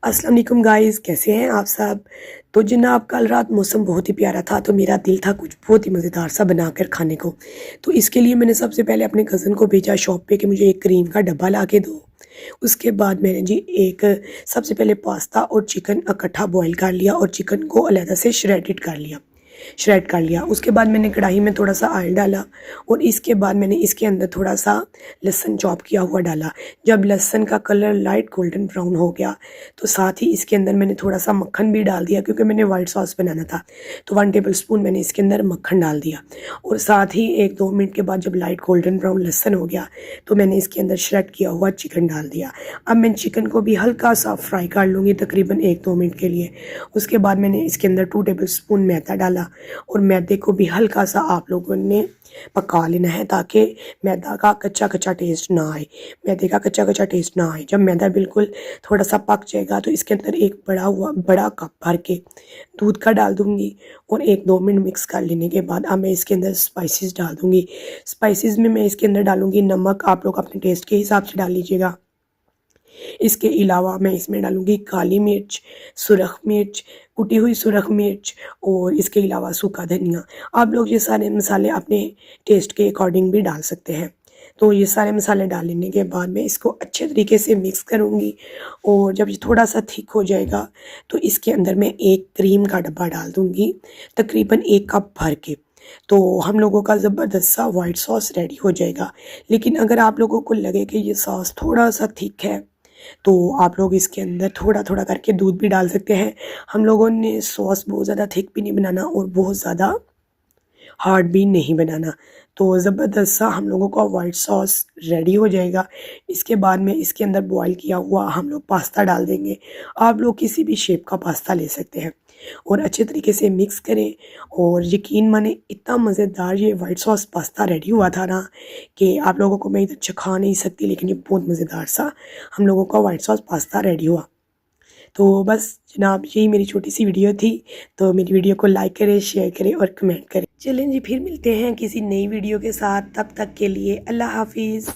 अस्सलाम वालेकुम गाइस, कैसे हैं आप सब। तो जनाब कल रात मौसम बहुत ही प्यारा था, तो मेरा दिल था कुछ बहुत ही मज़ेदार सा बनाकर खाने को। तो इसके लिए मैंने सबसे पहले अपने कज़न को भेजा शॉप पे कि मुझे एक क्रीम का डब्बा ला के दो। उसके बाद मैंने जी एक सबसे पहले पास्ता और चिकन इकट्ठा बॉईल कर लिया और चिकन को अलहदा से श्रेड कर लिया। उसके बाद मैंने कढ़ाई में थोड़ा सा ऑयल डाला और इसके बाद मैंने इसके अंदर थोड़ा सा लहसुन चॉप किया हुआ डाला। जब लहसुन का कलर लाइट गोल्डन ब्राउन हो गया तो साथ ही इसके अंदर मैंने थोड़ा सा मक्खन भी डाल दिया, क्योंकि मैंने वाइट सॉस बनाना था। तो 1 टेबल स्पून मैंने इसके अंदर मक्खन डाल दिया और साथ ही 1-2 मिनट के बाद जब लाइट गोल्डन ब्राउन लहसुन हो गया तो मैंने इसके अंदर श्रेड किया हुआ चिकन डाल दिया। अब मैं चिकन को भी हल्का सा फ्राई कर लूँगी तकरीबन 1-2 मिनट के लिए। उसके बाद मैंने इसके अंदर 2 टेबल स्पून मैदा डाला और मैदे को भी हल्का सा आप लोगों ने पका लेना है ताकि मैदा का कच्चा कच्चा टेस्ट ना आए, मैदे का कच्चा कच्चा टेस्ट ना आए। जब मैदा बिल्कुल थोड़ा सा पक जाएगा तो इसके अंदर एक बड़ा कप भर के दूध का डाल दूँगी और 1-2 मिनट मिक्स कर लेने के बाद अब मैं इसके अंदर स्पाइसेस डाल दूँगी। स्पाइसेस में मैं इसके अंदर डालूँगी नमक, आप लोग अपने टेस्ट के हिसाब से डाल लीजिएगा। इसके अलावा मैं इसमें डालूँगी काली मिर्च, सुरख मिर्च, कुटी हुई सुरख मिर्च और इसके अलावा सूखा धनिया। आप लोग ये सारे मसाले अपने टेस्ट के अकॉर्डिंग भी डाल सकते हैं। तो ये सारे मसाले डाल लेने के बाद मैं इसको अच्छे तरीके से मिक्स करूँगी और जब ये थोड़ा सा थिक हो जाएगा तो इसके अंदर मैं एक क्रीम का डब्बा डाल दूँगी, तकरीबन 1 कप भर के। तो हम लोगों का ज़बरदस्त सा वाइट सॉस रेडी हो जाएगा। लेकिन अगर आप लोगों को लगे कि ये सॉस थोड़ा सा थिक है तो आप लोग इसके अंदर थोड़ा थोड़ा करके दूध भी डाल सकते हैं। हम लोगों ने सॉस बहुत ज़्यादा थिक भी नहीं बनाना और बहुत ज़्यादा हार्ड भी नहीं बनाना। तो ज़बरदस्त सा हम लोगों का वाइट सॉस रेडी हो जाएगा। इसके बाद में इसके अंदर बॉईल किया हुआ हम लोग पास्ता डाल देंगे। आप लोग किसी भी शेप का पास्ता ले सकते हैं और अच्छे तरीके से मिक्स करें। और यकीन माने इतना मज़ेदार ये वाइट सॉस पास्ता रेडी हुआ था ना कि आप लोगों को मैं इधर चखा नहीं सकती, लेकिन ये बहुत मज़ेदार सा हम लोगों का वाइट सॉस पास्ता रेडी हुआ। तो बस जनाब यही मेरी छोटी सी वीडियो थी। तो मेरी वीडियो को लाइक करें, शेयर करें और कमेंट करें। चलें जी, फिर मिलते हैं किसी नई वीडियो के साथ। तब तक के लिए अल्लाह हाफिज़।